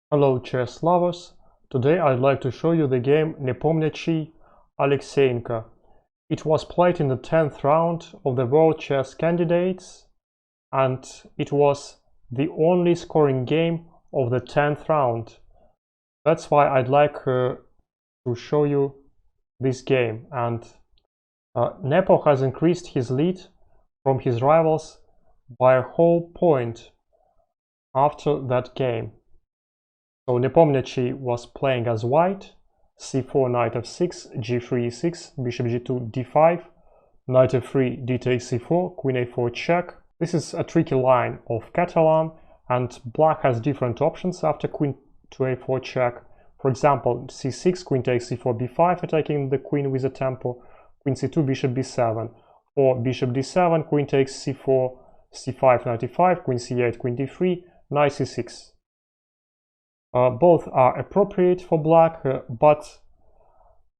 Hello chess lovers, today I'd like to show you the game Nepomniachtchi Alekseenko. It was played in the 10th round of the World Chess Candidates and it was the only scoring game of the 10th round. That's why I'd like to show you this game, and Nepo has increased his lead from his rivals by a whole point after that game. So Nepomniachtchi was playing as white, c4, knight f6, g3, e6, bishop g2, d5, knight f3, d takes c4, queen a4 check. This is a tricky line of Catalan, and black has different options after queen to a4 check. For example, c6, queen takes c4, b5, attacking the queen with a tempo, queen c2, bishop b7, or bishop d7, queen takes c4, c5, knight e5, queen c8, queen d3, knight c6. Both are appropriate for black, but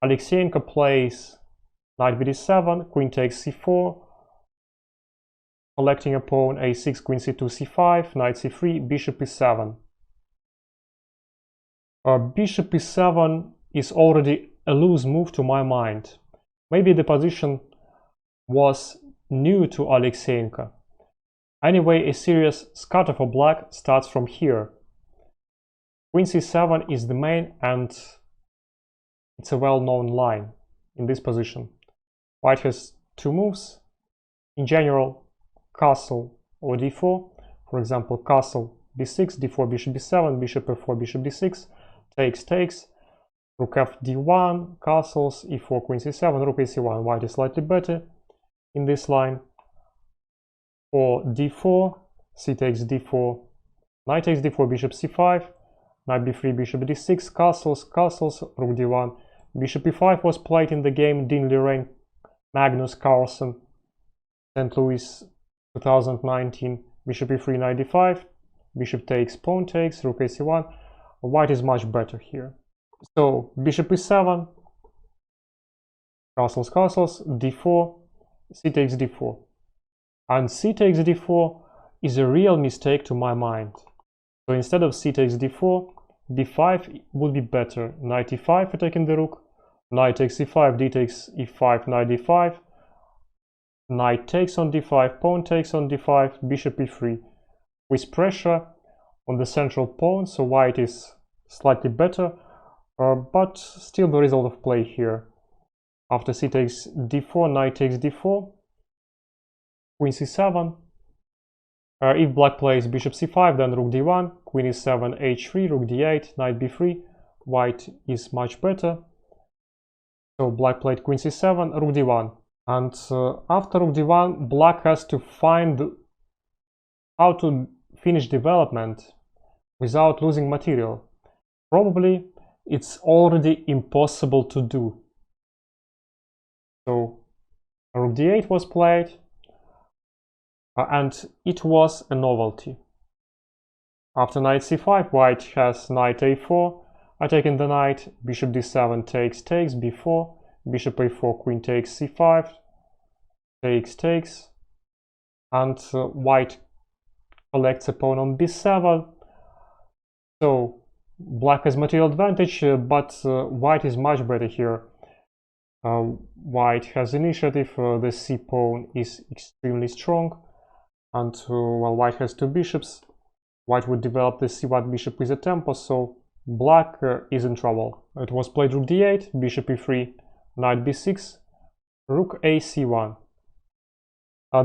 Alekseenko plays knight bd7, queen takes c4, collecting a pawn, a6, queen c2, c5, knight c3, bishop e7. Bishop e7 is already a loose move to my mind. Maybe the position was new to Alekseenko. Anyway, a serious scatter for black starts from here. Queen c7 is the main, and it's a well-known line in this position. White has two moves. In general, castle or d4. For example, castle b6, d4, bishop b7, bishop f4, bishop d6, takes, rook f d1, castles, e4, queen c7, rook a c1. White is slightly better in this line. For d4, c takes d4, knight takes d4, bishop c5, knight b3, bishop d6, castles, rook d1, bishop e5 was played in the game Dean Lorraine Magnus Carlsen, St. Louis 2019, bishop e3, knight d5, bishop takes, pawn takes, rook a c1. White is much better here. So bishop e7, castles, d4, c takes d4. And c takes d4 is a real mistake to my mind. So instead of c takes d4, d5 would be better. Knight e5 attacking the rook, knight takes e5, d takes e5, knight d5, knight takes on d5, pawn takes on d5, bishop e3, with pressure on the central pawn, so white is slightly better, but still there is a lot of play here. After c takes d4, knight takes d4, queen c7. If black plays bishop c5, then rook d1, queen e7, h3, rook d8, knight b3, white is much better. So black played queen c7, rook d1. And after rook d1, black has to find how to finish development without losing material. Probably it's already impossible to do. So rook d8 was played. And it was a novelty. After knight c5, white has knight a4, attacking the knight, bishop d7 takes, b4, bishop a4, queen takes c5, takes, and white collects a pawn on b7. So black has material advantage, but white is much better here. White has initiative, the c pawn is extremely strong. And while white has two bishops, white would develop the c1 bishop with a tempo, so black is in trouble. It was played rook d8, bishop e3, knight b6, rook a c1.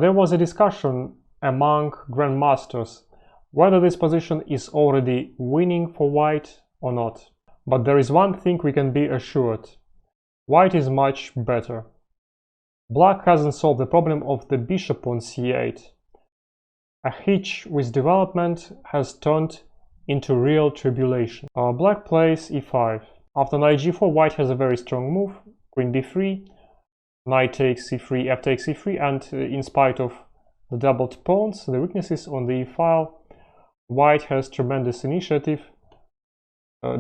There was a discussion among grandmasters whether this position is already winning for white or not. But there is one thing we can be assured: white is much better. Black hasn't solved the problem of the bishop on c8. A hitch with development has turned into real tribulation. Black plays e5. After knight g4, white has a very strong move, queen b3, knight takes c3, f takes c3, and in spite of the doubled pawns, the weaknesses on the e-file, white has tremendous initiative.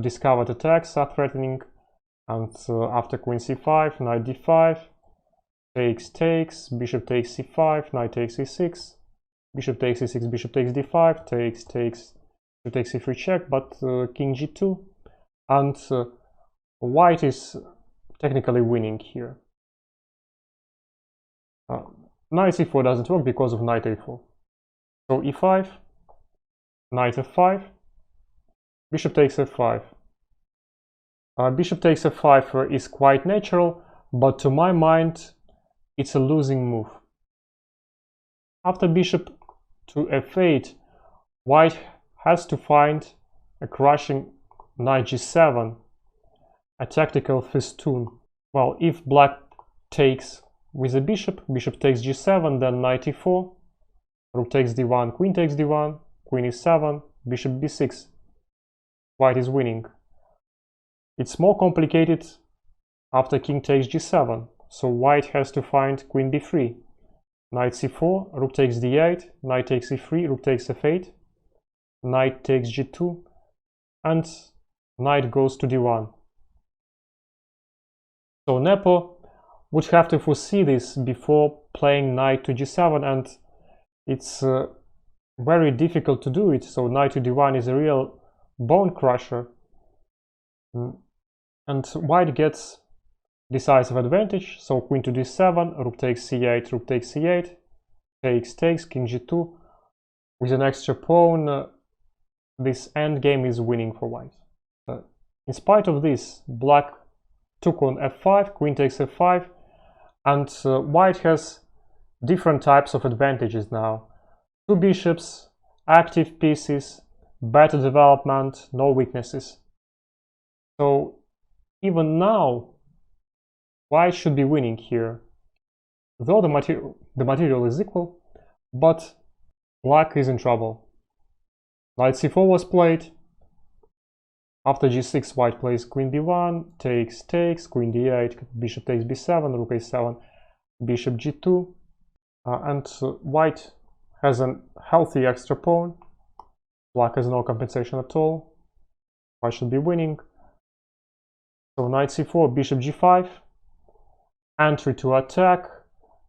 Discovered attacks are threatening, and after queen c5, knight d5, takes, bishop takes c5, knight takes e6, bishop takes e6, bishop takes d5, takes, to take c3 check, but king g2, and white is technically winning here. Knight c4 doesn't work because of knight a4. So e5, knight f5, bishop takes f5. Bishop takes f5 is quite natural, but to my mind it's a losing move. After bishop to f8, white has to find a crushing knight g7, a tactical festoon. Well, if black takes with the bishop, bishop takes g7, then knight e4, rook takes d1, queen takes d1, queen e7, bishop b6. White is winning. It's more complicated after king takes g7, so white has to find queen b3. Knight c4, rook takes d8, knight takes e3, rook takes f8, knight takes g2, and knight goes to d1. So Nepo would have to foresee this before playing knight to g7, and it's very difficult to do it. So knight to d1 is a real bone crusher, and white gets decisive advantage. So queen to d7, rook takes c8, rook takes c8, takes, king g2. With an extra pawn, this endgame is winning for white. In spite of this, black took on f5, queen takes f5, and white has different types of advantages now. Two bishops, active pieces, better development, no weaknesses. So even now, white should be winning here. Though the material is equal, but black is in trouble. Knight c4 was played. After g6, white plays queen b1, takes, queen d8, bishop takes b7, rook a7, bishop g2, and white has a healthy extra pawn. Black has no compensation at all. White should be winning. So knight c4, bishop g5, entry to attack.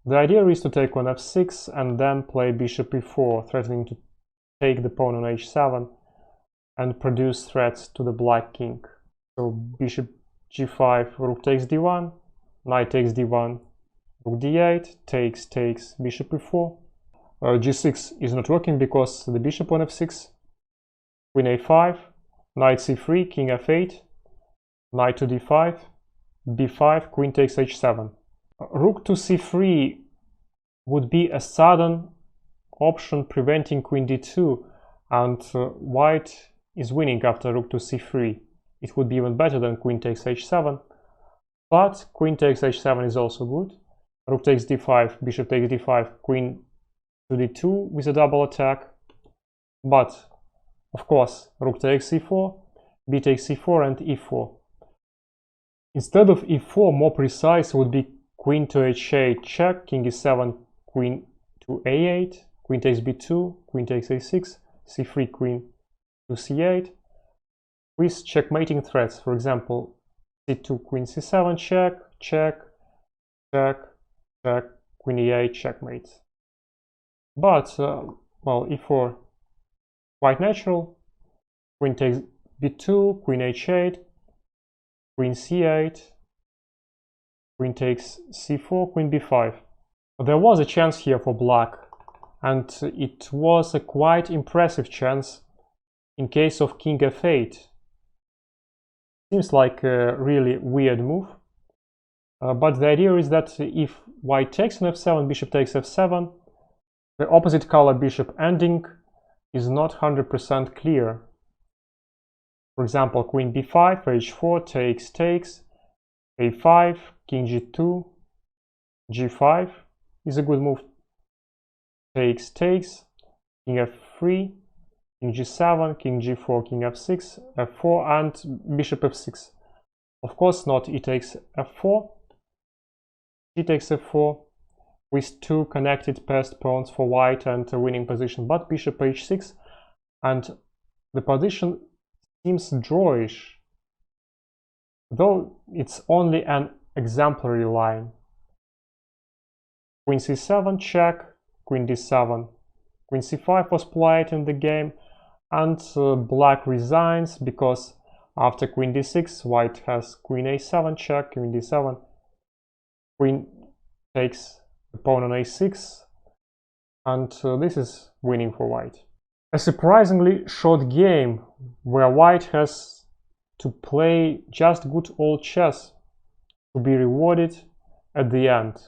The idea is to take on f6 and then play bishop e4, threatening to take the pawn on h7 and produce threats to the black king. So bishop g5, rook takes d1, knight takes d1, rook d8, takes, bishop e4. g6 is not working because the bishop on f6, queen a5, knight c3, king f8, knight to d5, b5, queen takes h7. Rook to c3 would be a sudden option preventing queen d2, and white is winning after rook to c3. It would be even better than queen takes h7, but queen takes h7 is also good. Rook takes d5, bishop takes d5, queen to d2 with a double attack. But of course, rook takes c4, b takes c4, and e4. Instead of e4, more precise would be queen to h8 check, king e7, queen to a8, queen takes b2, queen takes a6, c3, queen to c8, with checkmating threats. For example, c2, queen c7 check, queen e8 checkmate. But well, e4 quite natural. Queen takes b2, queen h8, queen c8, queen takes c4, queen b5. There was a chance here for black, and it was a quite impressive chance in case of king f8. Seems like a really weird move, but the idea is that if white takes on f7, bishop takes f7, the opposite color bishop ending is not 100% clear. For example, queen b5, h4, takes, a5, king g2, g5 is a good move. Takes, king f3, king g7, king g4, king f6, f4, and bishop f6. Of course not e takes f4, e takes f4, with two connected passed pawns for white and a winning position, but bishop h6, and the position seems drawish, though it's only an exemplary line. Queen c7 check, queen d7, queen c5 was played in the game, and black resigns because after queen d6, white has queen a7 check, queen d7, queen takes pawn on a6, and this is winning for white. A surprisingly short game where white has to play just good old chess to be rewarded at the end.